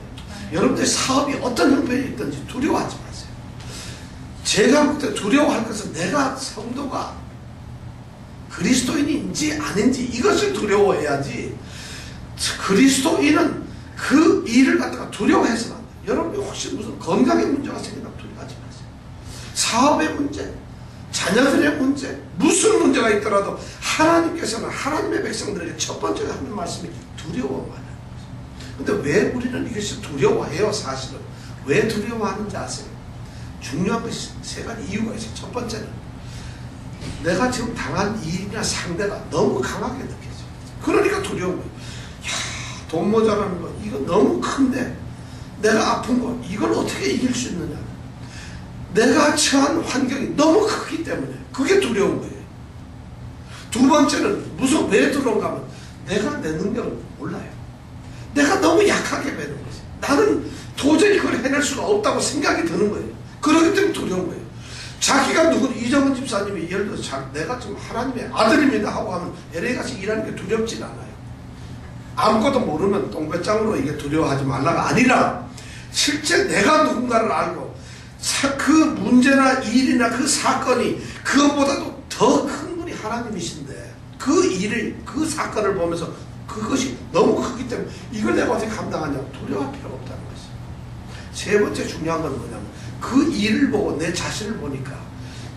여러분들의 사업이 어떤 형편이 있든지 두려워하지 마세요. 제가 볼 때 두려워할 것은 내가 성도가 그리스도인인지 아닌지 이것을 두려워해야지, 그리스도인은 그 일을 갖다가 두려워해서는 안 돼요. 여러분이 혹시 무슨 건강의 문제가 생긴다면 두려워하지 마세요. 사업의 문제, 자녀들의 문제, 무슨 문제가 있더라도 하나님께서는 하나님의 백성들에게 첫 번째 하는 말씀이 두려워하는 거예요. 근데 왜 우리는 이것이 두려워해요? 사실은 왜 두려워하는지 아세요? 중요한 것이 세 가지 이유가 있어요. 첫 번째는 내가 지금 당한 일이나 상대가 너무 강하게 느껴져요. 그러니까 두려운 거예요. 야, 돈 모자라는 거 이거 너무 큰데 내가 아픈 거 이걸 어떻게 이길 수 있느냐. 내가 처한 환경이 너무 크기 때문에 그게 두려운 거예요. 두 번째는 무슨 왜 두려운가 하면 내가 내 능력을 몰라요. 내가 너무 약하게 배는 거지. 나는 도저히 그걸 해낼 수가 없다고 생각이 드는 거예요. 그렇기 때문에 두려운 거예요. 자기가 이정은 집사님이 예를 들어서 내가 지금 하나님의 아들입니다 하고 하면 LA 가서 일하는 게 두렵진 않아요. 아무것도 모르면 똥배짱으로 이게 두려워하지 말라가 아니라 실제 내가 누군가를 알고 그 문제나 일이나 그 사건이 그것보다도 더 큰 분이 하나님이신데 그 일을 그 사건을 보면서 그것이 너무 크기 때문에 이걸 내가 어떻게 감당하냐고 두려워할 필요가 없다는 것이죠. 세 번째 중요한 건 뭐냐면 그 일을 보고 내 자신을 보니까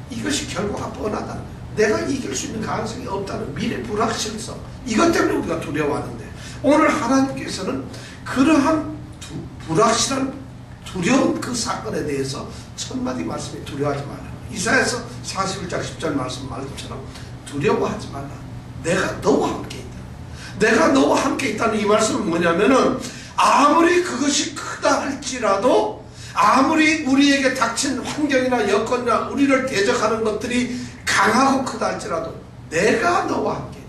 이것이 결과가 뻔하다는 거예요. 내가 이길 수 있는 가능성이 없다는 미래 불확실성, 이것 때문에 우리가 두려워하는데 오늘 하나님께서는 그러한 불확실한 두려운 그 사건에 대해서 첫 마디 말씀이 두려워하지 말라. 이사야서 41장 10절 말씀처럼 두려워하지 말라. 내가 너와 함께 있다. 내가 너와 함께 있다는 이 말씀은 뭐냐면은 아무리 그것이 크다 할지라도 아무리 우리에게 닥친 환경이나 여건이나 우리를 대적하는 것들이 강하고 크다 할지라도 내가 너와 함께 있다.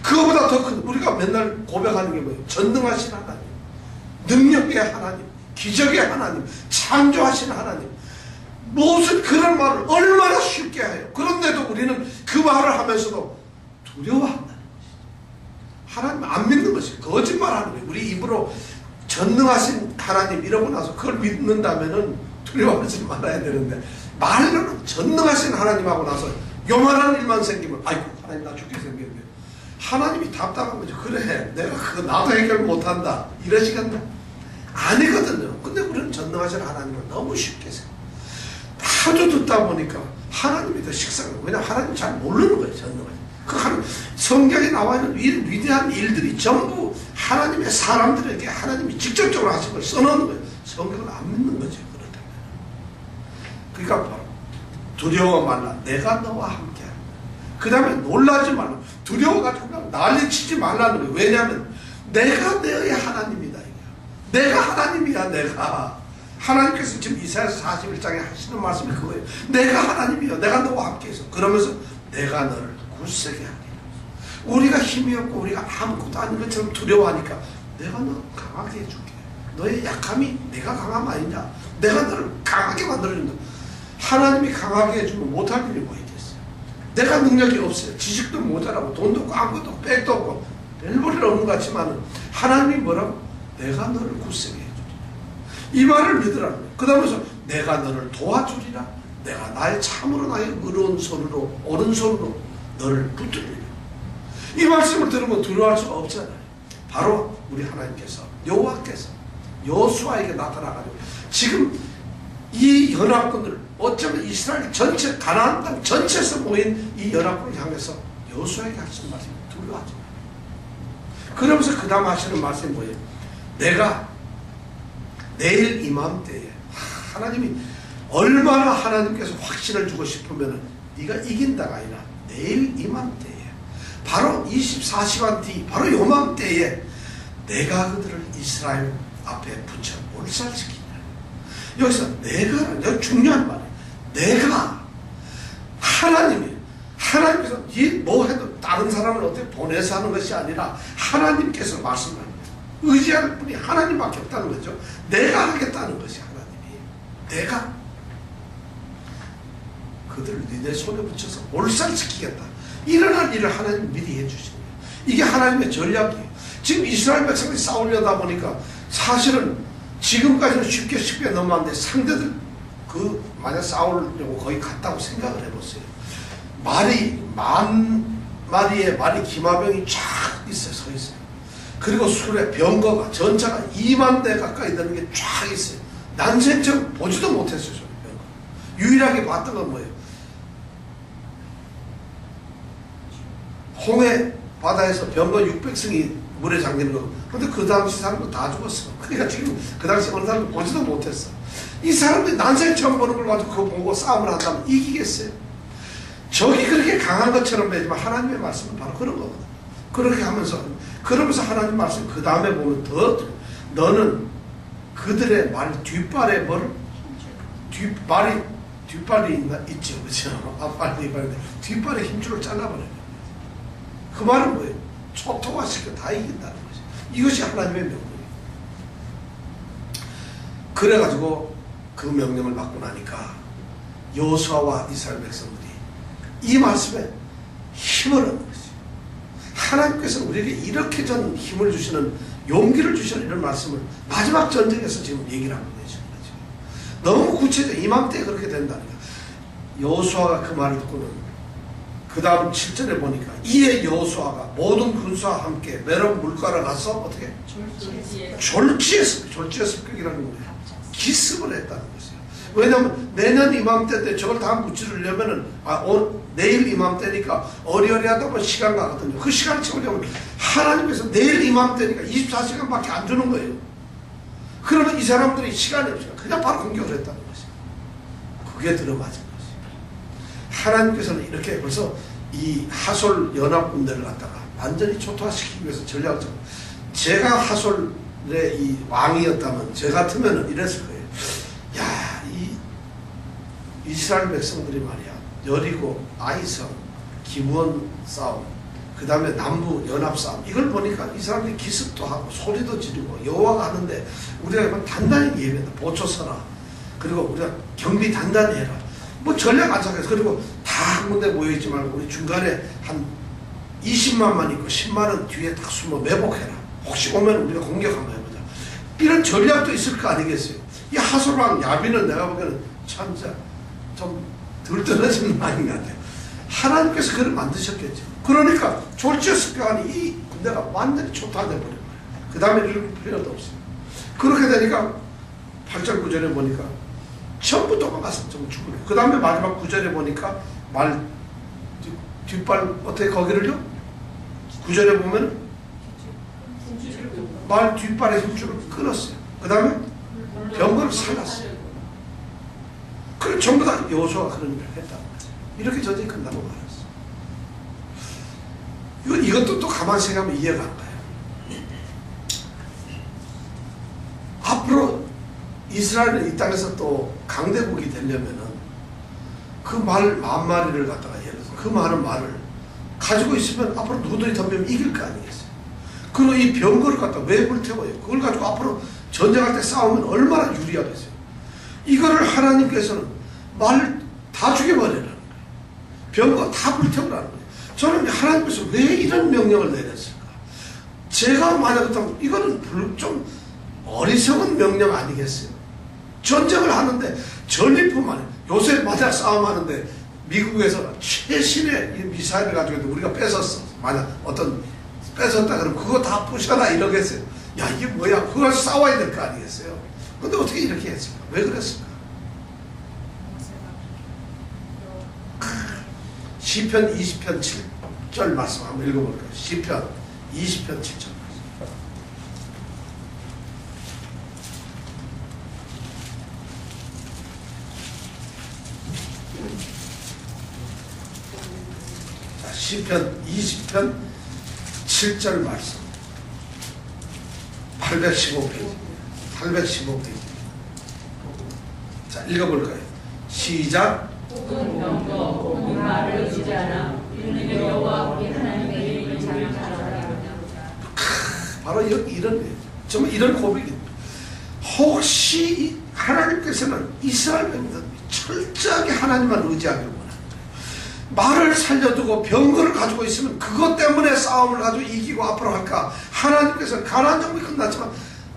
그거보다 더 큰 우리가 맨날 고백하는 게 뭐예요? 전능하신 하나님, 능력의 하나님, 기적의 하나님, 창조하신 하나님. 무슨 그런 말을 얼마나 쉽게 해요. 그런데도 우리는 그 말을 하면서도 두려워한다는 것이죠. 하나님 안 믿는 것이 거짓말하는 거예요. 우리 입으로 전능하신 하나님 이러고 나서 그걸 믿는다면은 두려워하지 말아야 되는데 말로는 전능하신 하나님하고 나서 요만한 일만 생기면 아이고 하나님 나 죽게 생겼네. 하나님이 답답한 거죠. 그래 내가 그거 나도 해결 못한다 이러시겠나? 아니거든요. 근데 우리는 전능하신 하나님을 너무 쉽게 생각해요. 하도 듣다 보니까 하나님이 더 식상해요. 왜냐하면 하나님 잘 모르는 거예요. 전능하신. 성경에 나와 있는 위대한 일들이 전부 하나님의 사람들에게 하나님이 직접적으로 하신 걸 써놓는 거예요. 성경을 안 믿는 거죠. 그러니까 바로 두려워 말라. 내가 너와 함께 한다. 그 다음에 놀라지 말라. 두려워가지고 그냥 난리치지 말라는 거예요. 왜냐하면 내가 너의 하나님이다. 내가 하나님이야. 내가 하나님께서 지금 이사야서 41장에 하시는 말씀이 그거예요. 내가 하나님이야. 내가 너와 함께해서 그러면서 내가 너를 굳세게 하리라. 우리가 힘이 없고 우리가 아무것도 아닌 것처럼 두려워하니까 내가 너 강하게 해줄게. 너의 약함이 내가 강함 아니냐. 내가 너를 강하게 만들어준다. 하나님이 강하게 해주면 못할 일이 뭐 있겠어요. 내가 능력이 없어요. 지식도 모자라고 돈도 없고 아무것도 백도 없고 별볼일 없는 것 같지만 하나님이 뭐라고? 내가 너를 굳세게 해주리라. 이 말을 믿으라는 거예요. 그 다음에서 내가 너를 도와주리라. 내가 나의 참으로 나의 의로운 손으로 오른손으로 너를 붙들리라. 이 말씀을 들으면 두려워할 수가 없잖아요. 바로 우리 하나님께서 여호와께서 여호수아에게 나타나가지고 지금 이 연합군들 어쩌면 이스라엘 전체 가나안 땅 전체에서 모인 이 연합군을 향해서 여호수아에게 하시는 말씀이 두려워하지 마라. 그러면서 그 다음 하시는 말씀이 뭐예요? 내가 내일 이맘때에 하나님이 얼마나 하나님께서 확신을 주고 싶으면 네가 이긴다가 아니라 내일 이맘때에 바로 24시간 뒤 바로 요맘때에 내가 그들을 이스라엘 앞에 붙여 몰살시키냐. 여기서 내가 여기 중요한 말이에요. 내가 하나님께서 뭐 해도 다른 사람을 어떻게 보내서 하는 것이 아니라 하나님께서 말씀합니다. 의지할 분이 하나님밖에 없다는 거죠. 내가 하겠다는 것이 하나님이. 내가 그들을 니네 손에 붙여서 몰살시키겠다. 일어날 일을 하나님 미리 해주시는 거예요. 이게 하나님의 전략이에요. 지금 이스라엘 백성들이 싸우려다 보니까 사실은 지금까지는 쉽게 넘어왔는데 상대들 만약 싸우려고 거의 갔다고 생각을 해보세요. 만 마리의 말이 기마병이 쫙 있어요. 서 있어요. 그리고 술에 병거가 전차가 2만 대 가까이 되는 게 쫙 있어요. 난생처럼 보지도 못했어요. 병거. 유일하게 봤던 건 뭐예요? 홍해 바다에서 병거 600승이 물에 잠기는 거. 근데 그 당시 사람도 다 죽었어. 그러니까 지금 그 당시 어느 사람도 보지도 못했어. 이 사람들이 난생 처음 보는 걸 가지고 그거 보고 싸움을 한다면 이기겠어요? 적이 그렇게 강한 것처럼 보이지만 하나님의 말씀은 바로 그런 거거든. 그렇게 하면서 그러면서 하나님 말씀 그 다음에 보면 너는 그들의 말 뒷발에 뒷발이 있죠. 그렇죠? 앞발이 뒷발에 힘줄을 잘라버려요. 그 말은 뭐예요? 초토화시켜 다 이긴다는 거죠. 이것이 하나님의 명령이에요. 그래가지고 그 명령을 받고 나니까 여호수아와 이스라엘 백성들이 이 말씀에 힘을 얻는 거죠. 하나님께서는 우리에게 이렇게 전 힘을 주시는 용기를 주시는 이런 말씀을 마지막 전쟁에서 지금 얘기를 하고 계시는 거죠. 너무 구체적 이맘때에 그렇게 된다니까. 여호수아가 그 말을 듣고는 그 다음 7절에 보니까 이에 여호수아가 모든 군사와 함께 메론 물가로 가서 어떻게? 졸지의 습격이라는 거예요. 기습을 했다는 것이에요. 왜냐하면 내년 이맘때 때 저걸 다 무찌르려면은 내일 이맘때니까 어리어리하다 보면 시간 가거든요. 그 시간을 채우려면 하나님께서 내일 이맘때니까 24시간밖에 안 주는 거예요. 그러면 이 사람들이 시간이 없어요. 그냥 바로 공격을 했다는 것이에요. 그게 들어맞은 하나님께서는 이렇게 벌써 이 하솔 연합군대를 갖다가 완전히 초토화시키기 위해서 전략을 짜고, 제가 하솔의 이 왕이었다면 저 같으면 이랬을 거예요. 야, 이 이스라엘 백성들이 말이야, 여리고, 아이성, 기브온 싸움, 그 다음에 남부 연합 싸움, 이걸 보니까 이 사람들이 기습도 하고 소리도 지르고 여호와가 하는데 우리가 단단히 예배한다. 보초 서라. 그리고 우리가 경비 단단히 해라. 뭐 전략 안 짜겠어. 그리고 다 한 군데 모여있지 말고 우리 중간에 한 20만만 있고 10만은 뒤에 딱 숨어 매복해라. 혹시 오면 우리가 공격 한번 해보자. 이런 전략도 있을 거 아니겠어요. 이 하솔왕 야비는 내가 보기에는 참 좀 덜 떨어진 말인 것 같아요. 하나님께서 그를 만드셨겠죠. 그러니까 졸지에 습격하니 이 군대가 완전히 초토화돼 버린 거예요. 그 다음에 이럴 필요도 없어요. 그렇게 되니까 8절 9절에 보니까 전부 도망가서 좀 죽으려. 그 다음에 마지막 9절에 보니까 말 뒷발 어떻게 거기를요? 9절에 보면 말 뒷발의 힘줄을 끊었어요. 그 다음에 병거를 살랐어요. 그래 전부 다 여호수아가 그런 일을 했다는 거죠. 이렇게 전쟁이 끝나고 말았어요. 이것도 또 가만히 생각하면 이해가 안 가요. 앞으로 이스라엘은 이 땅에서 또 강대국이 되려면은 그 말 만마리를 갖다가 예를 들어서 그 많은 말을 가지고 있으면 앞으로 누구들이 덤비면 이길 거 아니겠어요. 그리고 이 병거를 갖다 왜 불태워요? 그걸 가지고 앞으로 전쟁할 때 싸우면 얼마나 유리하겠어요. 이거를 하나님께서는 말을 다 죽여버리라는 거예요. 병거 다 불태우라는 거예요. 저는 하나님께서 왜 이런 명령을 내렸을까? 제가 만약 그렇다면 이거는 좀 어리석은 명령 아니겠어요? 전쟁을 하는데 전리품 안에 요새 만약 싸움하는데 미국에서 최신의 미사일을 가지고 우리가 뺏었어. 만약 어떤 뺏었다 그러면 그거 다 부셔라 이러겠어요. 야 이게 뭐야? 그걸 싸워야 될 거 아니겠어요? 근데 어떻게 이렇게 했을까? 왜 그랬을까? 시편 20편 7절 말씀 한번 읽어볼까요? 시편 20편 7절 말씀. 시편 20편 7절 말씀 815페이지 815페이지. 자, 읽어볼까요? 시작. 혹은 병도 혹은 말을 의지하나 이는 여호와 우리 하나님의 이름을 찬양하라. 바로 이런 정말 이런 고백입니다. 혹시 하나님께서는 이스라엘 백성들 철저하게 하나님만 의지하기를 원합니다. 말을 살려두고 병거를 가지고 있으면 그것 때문에 싸움을 가지고 이기고 앞으로 할까? 하나님께서는 가나안 정복이 끝났지만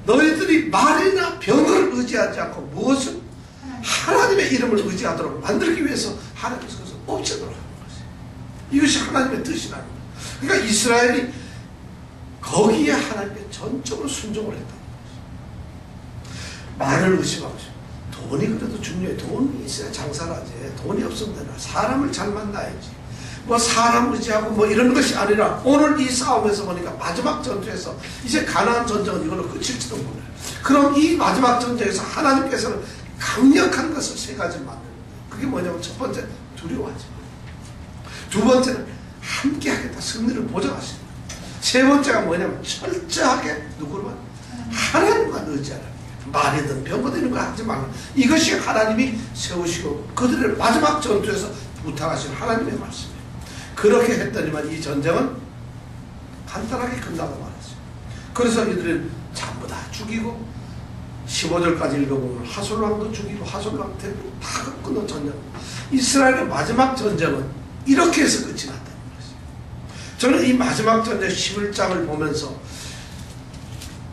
너희들이 말이나 병거를 의지하지 않고 무엇을? 하나님의 이름을 의지하도록 만들기 위해서 하나님께서 그것을 없애도록 하는 것이에요. 이것이 하나님의 뜻이라는 거예요. 그러니까 이스라엘이 거기에 하나님께 전적으로 순종을 했다는 거죠. 말을 의심하고 싶어요. 돈이 그래도 중요해. 돈이 있어야 장사를 하지. 돈이 없으면 되나. 사람을 잘 만나야지. 뭐 사람 의지하고 뭐 이런 것이 아니라 오늘 이 싸움에서 보니까 마지막 전투에서 이제 가나안 전쟁은 이걸로 끝일지도 몰라요. 그럼 이 마지막 전쟁에서 하나님께서는 강력한 것을 세 가지를 만드는 거예요. 그게 뭐냐면 첫 번째 두려워하지 마. 두 번째는 함께 하겠다. 승리를 보장하시는 거예요. 세 번째가 뭐냐면 철저하게 누구만? 하나님만 의지하라. 말이든 병거든 이런 거 하지 말라. 이것이 하나님이 세우시고 그들의 마지막 전투에서 부탁하신 하나님의 말씀이에요. 그렇게 했더니만 이 전쟁은 간단하게 끝나고 말았어요. 그래서 이들은 전부 다 죽이고 15절까지 읽어보면 하솔왕도 죽이고 하솔왕 대부분 다 끝난 전쟁. 이스라엘의 마지막 전쟁은 이렇게 해서 끝이 났다는 것이에요. 저는 이 마지막 전쟁 11장을 보면서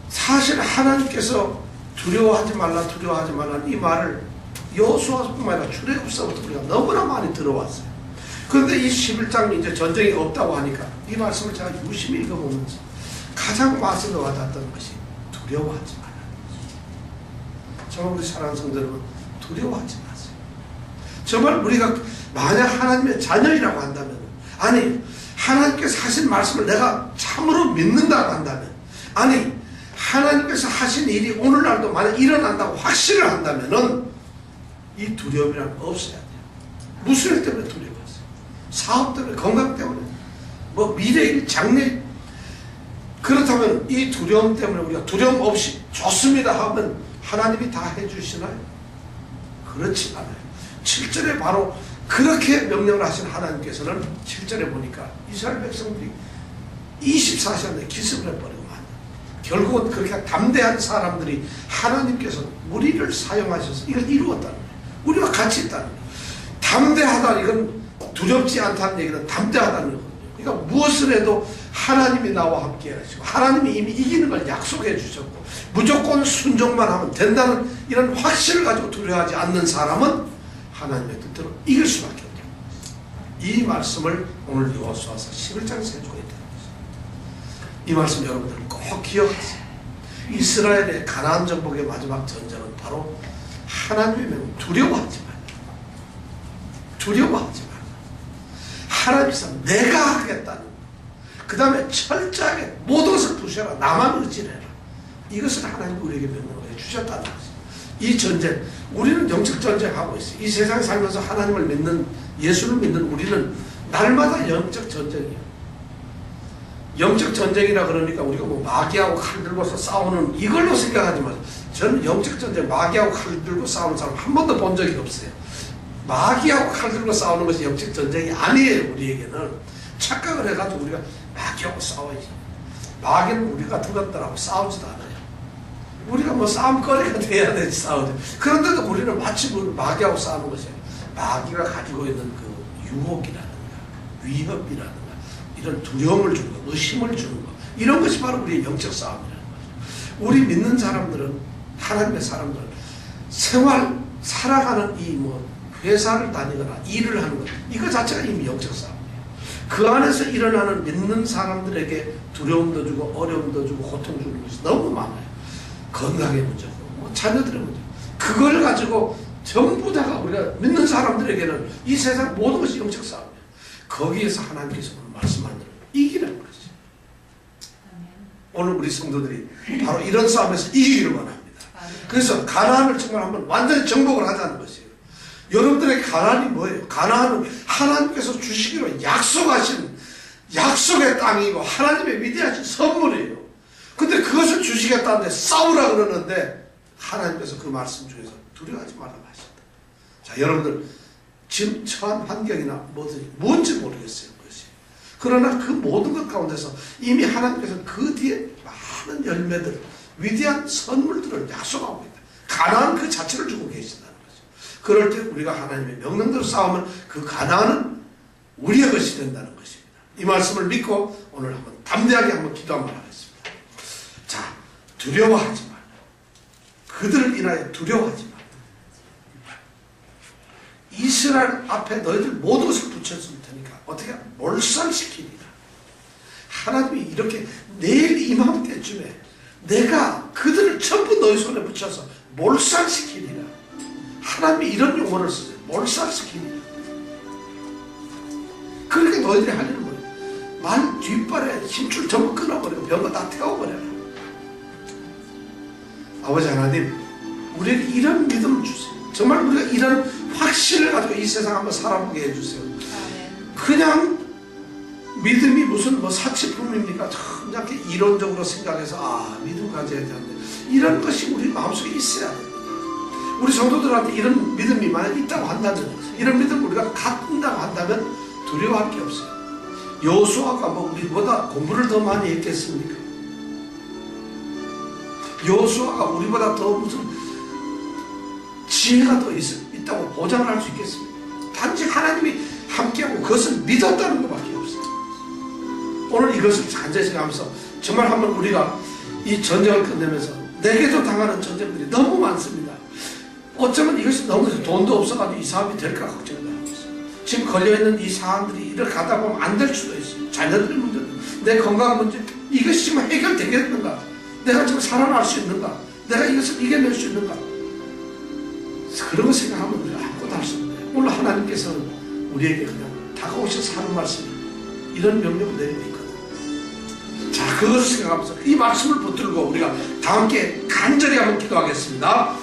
사실 하나님께서 두려워하지 말라 이 말을 여호수아뿐만 아니라 출애굽서부터 우리가 너무나 많이 들어왔어요. 그런데 이 11장 이제 전쟁이 없다고 하니까 이 말씀을 제가 유심히 읽어보면서 가장 마음에 와닿았던 것이 두려워하지 말라. 정말 우리 사랑하는 성도 여러분, 두려워하지 마세요. 정말 우리가 만약 하나님의 자녀이라고 한다면, 아니 하나님께서 하신 말씀을 내가 참으로 믿는다고 한다면, 아니 하나님께서 하신 일이 오늘날도 만약 일어난다고 확신을 한다면은 이 두려움이란 없어야 돼요. 무슨 일 때문에 두려워하세요? 사업 때문에, 건강 때문에, 뭐 미래일, 장래일. 그렇다면 이 두려움 때문에 우리가 두려움 없이 좋습니다 하면 하나님이 다 해주시나요? 그렇지 않아요. 7절에 바로 그렇게 명령을 하신 하나님께서는 7절에 보니까 이스라엘 백성들이 24시간 내에 기습을 해버리고 만 결국은 그렇게 담대한 사람들이 하나님께서 우리를 사용하셔서 이걸 이루었다는 거예요. 우리와 같이 있다는 거예요. 담대하다, 이건 두렵지 않다는 얘기는 담대하다는 거거든요. 그러니까 무엇을 해도 하나님이 나와 함께 하시고 하나님이 이미 이기는 걸 약속해 주셨고 무조건 순종만 하면 된다는 이런 확신을 가지고 두려워하지 않는 사람은 하나님의 뜻대로 이길 수밖에 없죠. 이 말씀을 오늘 여호수아서 11장에서 해주고 있다는 거죠. 이 말씀 여러분들 꼭 기억하세요. 이스라엘의 가나안 정복의 마지막 전쟁은 바로 하나님의 명, 두려워하지 말라. 두려워하지 말라. 하나님께서 내가 하겠다는, 그 다음에 철저하게 모든 것을 부셔라. 나만 의지해라. 이것을 하나님이 우리에게 명령을 해주셨다는 거죠. 이 전쟁, 우리는 영적 전쟁하고 있어요. 이 세상에 살면서 하나님을 믿는, 예수를 믿는 우리는 날마다 영적 전쟁이에요. 영적 전쟁이라 그러니까 우리가 뭐 마귀하고 칼 들고서 싸우는 이걸로 생각하지 마세요. 저는 영적 전쟁, 마귀하고 칼 들고 싸우는 사람 한 번도 본 적이 없어요. 마귀하고 칼 들고 싸우는 것이 영적 전쟁이 아니에요. 우리에게는 착각을 해가지고 우리가 마귀하고 싸워야지. 마귀는 우리 같은 것들하고 싸우지도 않아요. 우리가 뭐 싸움거리가 돼야 되지 싸우죠. 그런데도 우리는 마치 마귀하고 싸우는 것이 아니에요. 마귀가 가지고 있는 그 유혹이라든가 위협이라든가 이런 두려움을 주는 것, 의심을 주는 것, 이런 것이 바로 우리의 영적 싸움이라는 거죠. 우리 믿는 사람들은, 하나님의 사람들은 생활, 살아가는 이 뭐 회사를 다니거나 일을 하는 것, 이거 자체가 이미 영적 싸움이에요. 그 안에서 일어나는 믿는 사람들에게 두려움도 주고 어려움도 주고 고통 주는 것이 너무 많아요. 건강의 문제고 뭐 자녀들의 문제, 그걸 가지고 전부 다가 우리가 믿는 사람들에게는 이 세상 모든 것이 영적 싸움이에요. 거기에서 하나님께서 말씀하는 대로 이기는 거죠. 오늘 우리 성도들이 바로 이런 싸움에서 이기기를 원합니다. 그래서 가나안을 정말 한번 완전히 정복을 하자는 것이에요. 여러분들의 가나안이 뭐예요? 가나안은 하나님께서 주시기로 약속하신 약속의 땅이고 하나님의 위대하신 선물이에요. 근데 그것을 주시겠다는데 싸우라 그러는데 하나님께서 그 말씀 중에서 두려워하지 말라고 하신다. 자, 여러분들 지금 처한 환경이나 뭔지 모르겠어요. 그것이. 그러나 그 모든 것 가운데서 이미 하나님께서 그 뒤에 많은 열매들, 위대한 선물들을 약속하고 있다. 가나안 그 자체를 주고 계신다는 거죠. 그럴 때 우리가 하나님의 명령대로 싸우면 그 가나안은 우리의 것이 된다는 것입니다. 이 말씀을 믿고 오늘 한번 담대하게 한번 기도 한번 하겠습니다. 자, 두려워하지 말라. 그들을 인하여 두려워하지 말라. 이스라엘 앞에 너희들 모든 것을 붙였을 테니까 어떻게 몰살시키리라. 하나님이 이렇게 내일 이맘때쯤에 내가 그들을 전부 너희 손에 붙여서 몰살시키리라. 하나님이 이런 용어를 쓰세요. 몰살시키리라. 그렇게 너희들이 하려는 거예요. 말 뒷발에 힘줄 전부 끊어버리고 병거 다 태워버려라. 아버지 하나님, 우리에게 이런 믿음 주세요. 정말 우리가 이런 확신을 가지고 이 세상 한번 살아보게 해주세요. 그냥 믿음이 무슨 사치품입니까? 그냥 이론적으로 생각해서 믿음 가져야 되는데 이런 것이 우리 마음속에 있어야 됩니다. 우리 성도들한테 이런 믿음이 만약 있다고 한다면, 이런 믿음을 우리가 갖는다고 한다면 두려워할 게 없어요. 여호수아가 우리보다 공부를 더 많이 했겠습니까? 여호수아가 우리보다 더 무슨 지혜가 더 있다고 보장을 할 수 있겠습니까? 단지 하나님이 함께하고 그것을 믿었다는 것밖에 없어요. 오늘 이것을 간절히 생각하면서 정말 한번 우리가 이 전쟁을 끝내면서 내게도 당하는 전쟁들이 너무 많습니다. 어쩌면 이것이 너무 돈도 없어가지고 이 사업이 될까 걱정을 하고 있어요. 지금 걸려있는 이 사안들이 이렇게 가다 보면 안 될 수도 있어요. 자녀들의 문제도, 내 건강 문제, 이것이 지금 해결되겠는가? 내가 지금 살아날 수 있는가? 내가 이것을 이겨낼 수 있는가? 그런 거 생각하면 우리가 아무것도 할 수 없는데 오늘 하나님께서는 우리에게 그냥 다가오셔서 하는 말씀이 이런 명령을 내리고 있거든요. 자, 그것을 생각하면서 이 말씀을 붙들고 우리가 다 함께 간절히 한번 기도하겠습니다.